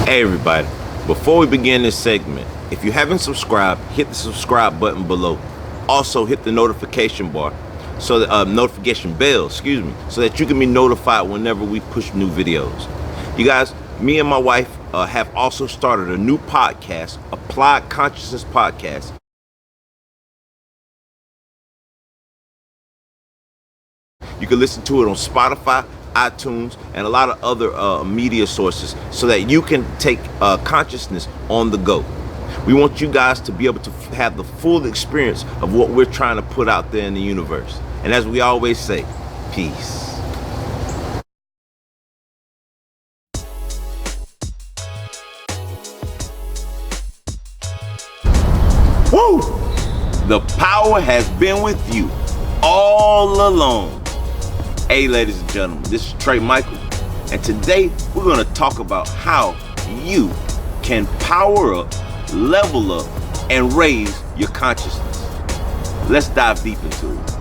Hey everybody, before we begin this segment, if you haven't subscribed, hit the subscribe button below. Also hit the notification bar, so that notification bell, so that you can be notified whenever we push new videos. You guys, me and my wife have also started a new podcast, Applied Consciousness Podcast. You can listen to it on Spotify, iTunes, and a lot of other media sources so that you can take consciousness on the go. We want you guys to be able to have the full experience of what we're trying to put out there in the universe. And as we always say, peace. Woo! The power has been with you all along. Hey, ladies and gentlemen, this is Trey Michael, and today we're going to talk about how you can power up, level up, and raise your consciousness. Let's dive deep into it.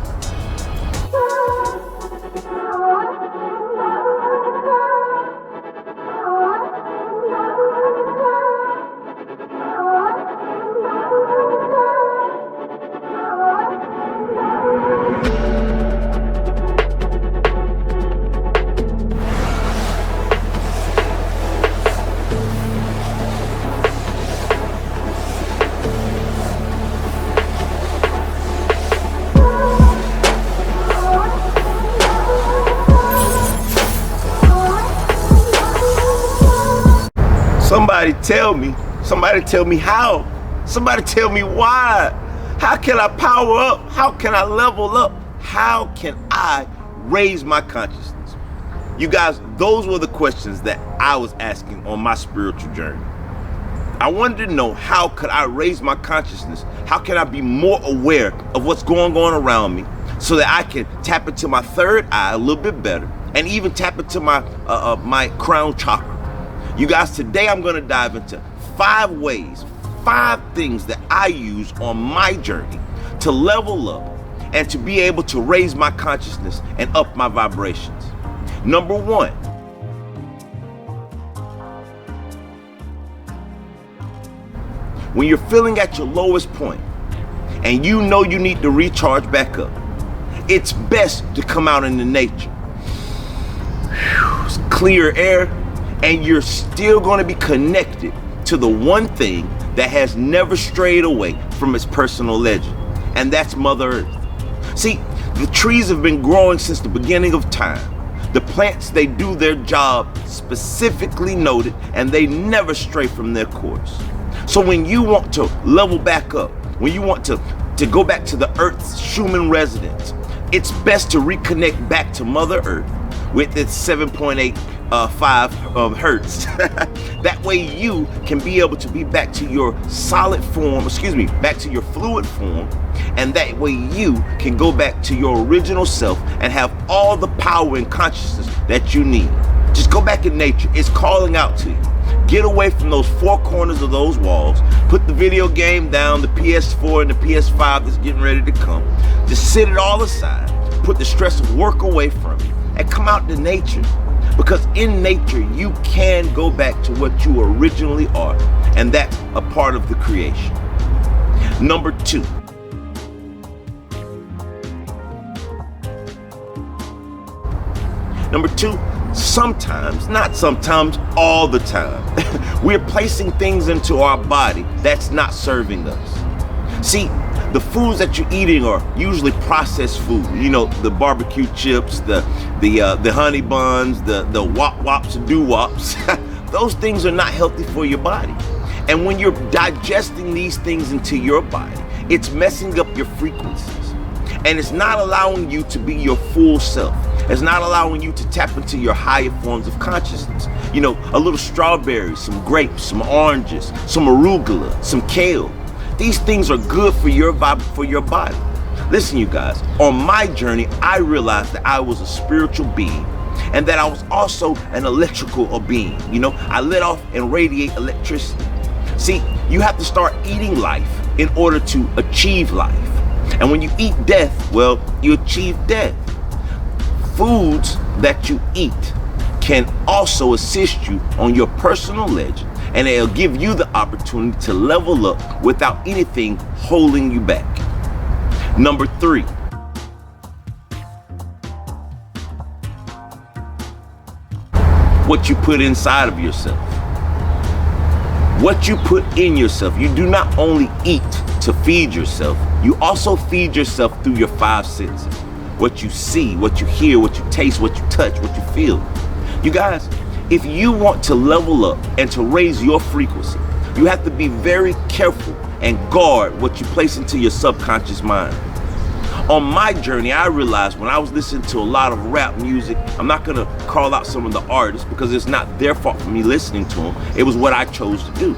Somebody tell me how. Somebody tell me why. How can I power up? How can I level up? How can I raise my consciousness? You guys, those were the questions that I was asking on my spiritual journey. I wanted to know, how could I raise my consciousness? How can I be more aware of what's going on around me so that I can tap into my third eye a little bit better and even tap into my my crown chakra? You guys, today I'm going to dive into 5 things that I use on my journey to level up and to be able to raise my consciousness and up my vibrations. Number 1. When you're feeling at your lowest point and you know you need to recharge back up, it's best to come out into nature. It's clear air, and you're still going to be connected to the one thing that has never strayed away from its personal legend, and that's Mother Earth. See, the trees have been growing since the beginning of time. The plants, they do their job specifically noted, and they never stray from their course. So when you want to level back up, when you want to go back to the Earth's Schumann resonance, it's best to reconnect back to Mother Earth with its 7.85 hertz. That way you can be able to be back to your solid form, back to your fluid form, and that way you can go back to your original self and have all the power and consciousness that you need. Just go back in nature. It's calling out to you. Get away from those 4 corners of those walls. Put the video game down, the PS4 and the PS5 that's getting ready to come. Just sit it all aside. Put the stress of work away from you and come out to nature. Because in nature, you can go back to what you originally are, and that's a part of the creation. Number 2. Number 2, sometimes, not sometimes, all the time, we're placing things into our body that's not serving us. See, the foods that you're eating are usually processed food. You know, the barbecue chips, the honey buns, the wop-wops and doo-wops. Those things are not healthy for your body. And when you're digesting these things into your body, it's messing up your frequencies. And it's not allowing you to be your full self. It's not allowing you to tap into your higher forms of consciousness. You know, a little strawberries, some grapes, some oranges, some arugula, some kale. These things are good for your vibe, for your body. Listen, you guys, on my journey, I realized that I was a spiritual being and that I was also an electrical being. You know, I let off and radiate electricity. See, you have to start eating life in order to achieve life. And when you eat death, well, you achieve death. Foods that you eat can also assist you on your personal legend and it'll give you the opportunity to level up without anything holding you back. Number 3, what you put inside of yourself. What you put in yourself. You do not only eat to feed yourself, you also feed yourself through your 5 senses. What you see, what you hear, what you taste, what you touch, what you feel. You guys, if you want to level up and to raise your frequency, you have to be very careful and guard what you place into your subconscious mind. On my journey, I realized when I was listening to a lot of rap music, I'm not gonna call out some of the artists because it's not their fault for me listening to them. It was what I chose to do.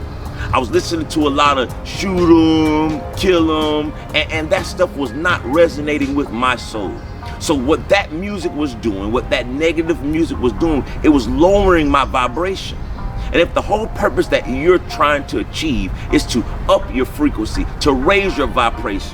I was listening to a lot of shoot 'em, kill 'em, and that stuff was not resonating with my soul. So what that music was doing, what that negative music was doing, it was lowering my vibration. And if the whole purpose that you're trying to achieve is to up your frequency, to raise your vibrations,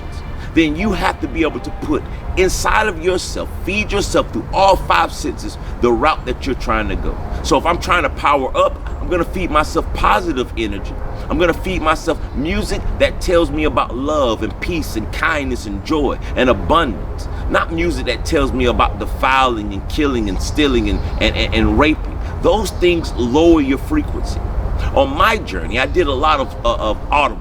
then you have to be able to put inside of yourself, feed yourself through all 5 senses, the route that you're trying to go. So if I'm trying to power up, I'm gonna feed myself positive energy. I'm gonna feed myself music that tells me about love and peace and kindness and joy and abundance. Not music that tells me about defiling and killing and stealing and raping. Those things lower your frequency. On my journey, I did a lot of audibles.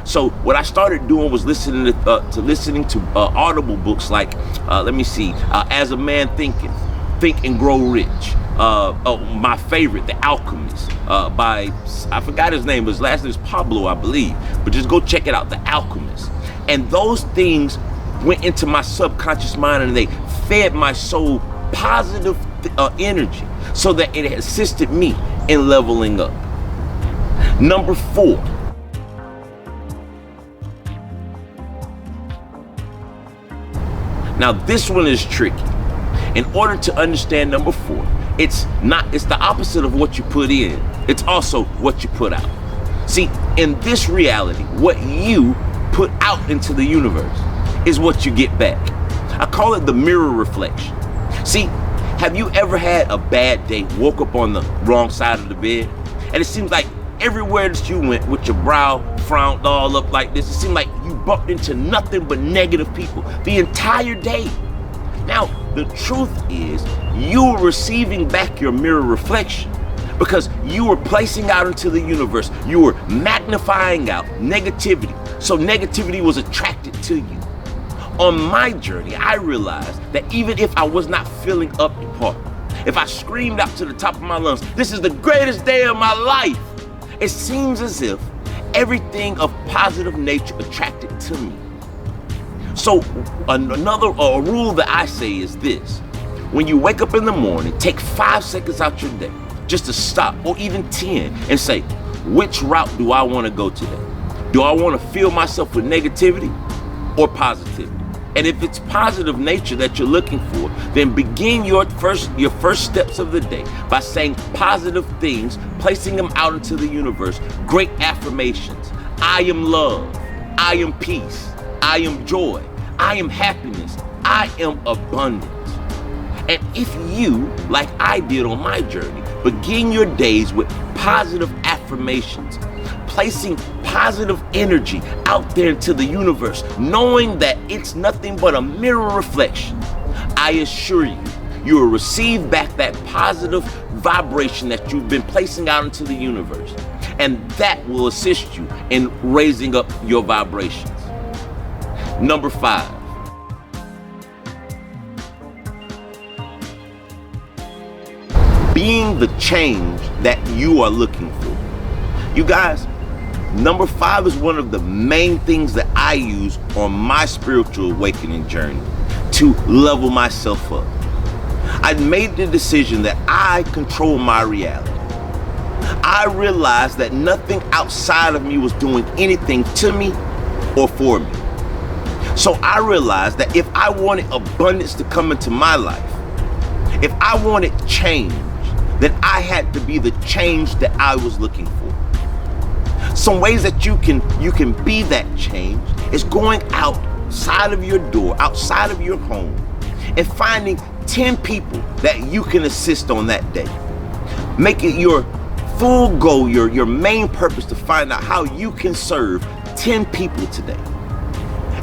So what I started doing was listening to audible books like, As a Man Thinketh, Think and Grow Rich. My favorite, The Alchemist, by, I forgot his name, but his last name is Pablo, I believe. But just go check it out, The Alchemist. And those things went into my subconscious mind and they fed my soul positive energy so that it assisted me in leveling up. Number 4. Now this one is tricky. In order to understand number 4, it's the opposite of what you put in. It's also what you put out. See, in this reality, what you put out into the universe is what you get back. I call it the mirror reflection. See, have you ever had a bad day, woke up on the wrong side of the bed, and it seems like everywhere that you went with your brow frowned all up like this, it seemed like you bumped into nothing but negative people the entire day. Now, the truth is, you were receiving back your mirror reflection because you were placing out into the universe, you were magnifying out negativity, so negativity was attracted to you. On my journey, I realized that even if I was not feeling up to par, if I screamed out to the top of my lungs, "This is the greatest day of my life," it seems as if everything of positive nature attracted to me. So a rule that I say is this: when you wake up in the morning, take 5 seconds out your day just to stop, or even 10, and say, which route do I want to go today? Do I want to fill myself with negativity or positivity? And if it's positive nature that you're looking for, then begin your first steps of the day by saying positive things, placing them out into the universe. Great affirmations. I am love. I am peace. I am joy. I am happiness. I am abundance. And if you, like I did on my journey, begin your days with positive affirmations, placing positive energy out there into the universe, knowing that it's nothing but a mirror reflection, I assure you, you will receive back that positive vibration that you've been placing out into the universe. And that will assist you in raising up your vibrations. Number 5. Being the change that you are looking for. You guys, number 5 is one of the main things that I use on my spiritual awakening journey to level myself up. I made the decision that I control my reality. I realized that nothing outside of me was doing anything to me or for me. So I realized that if I wanted abundance to come into my life, if I wanted change, then I had to be the change that I was looking for. Some ways that you can be that change is going outside of your door, outside of your home, and finding 10 people that you can assist on that day. Make it your full goal, your main purpose, to find out how you can serve 10 people today.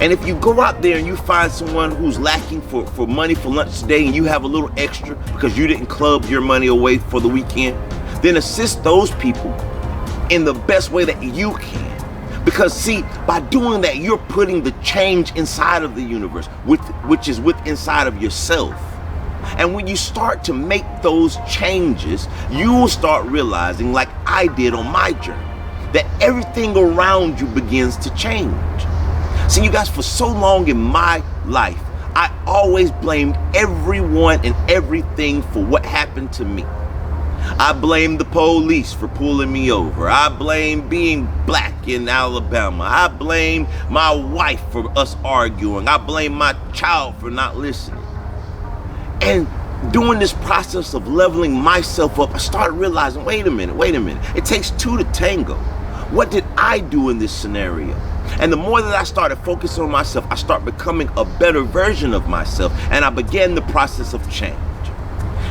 And if you go out there and you find someone who's lacking for money for lunch today, and you have a little extra because you didn't club your money away for the weekend, then assist those people in the best way that you can. Because see, by doing that, you're putting the change inside of the universe, which is inside of yourself. And when you start to make those changes, you will start realizing, like I did on my journey, that everything around you begins to change. See, you guys, for so long in my life, I always blamed everyone and everything for what happened to me. I blamed the police for pulling me over. I blamed being black in Alabama. I blamed my wife for us arguing. I blamed my child for not listening. And during this process of leveling myself up, I started realizing, wait a minute. It takes two to tango. What did I do in this scenario? And the more that I started focusing on myself, I started becoming a better version of myself, and I began the process of change.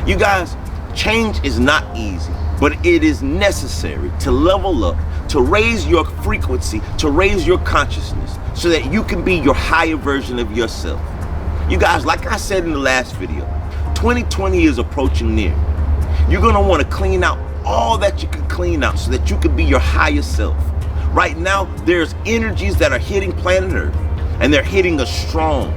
You guys, change is not easy, but it is necessary to level up, to raise your frequency, to raise your consciousness, so that you can be your higher version of yourself. You guys, like I said in the last video, 2020 is approaching near. You're gonna wanna clean out all that you can clean out so that you can be your higher self. Right now, there's energies that are hitting planet Earth, and they're hitting us strong.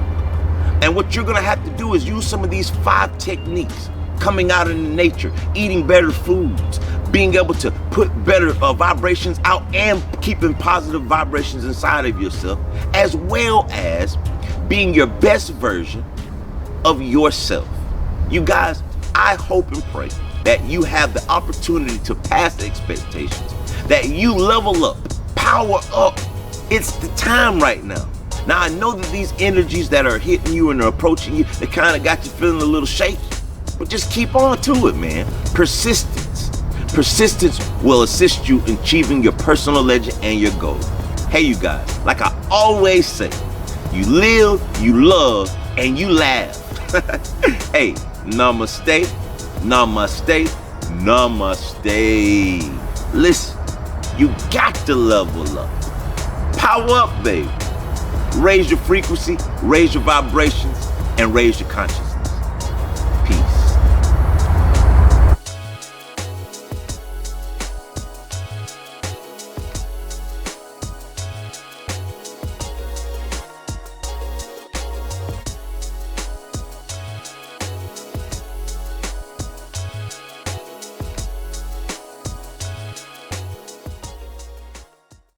And what you're gonna have to do is use some of these 5 techniques, coming out in nature, eating better foods, being able to put better vibrations out, and keeping positive vibrations inside of yourself, as well as being your best version of yourself. You guys, I hope and pray that you have the opportunity to pass the expectations, that you level up, power up. It's the time right now. Now, I know that these energies that are hitting you and are approaching you, they kind of got you feeling a little shaky, but just keep on to it, man. Persistence will assist you in achieving your personal legend and your goals. Hey, you guys, like I always say, you live, you love, and you laugh. Hey, namaste, namaste, namaste. Listen, you got to level up. Power up, baby. Raise your frequency, raise your vibrations, and raise your consciousness.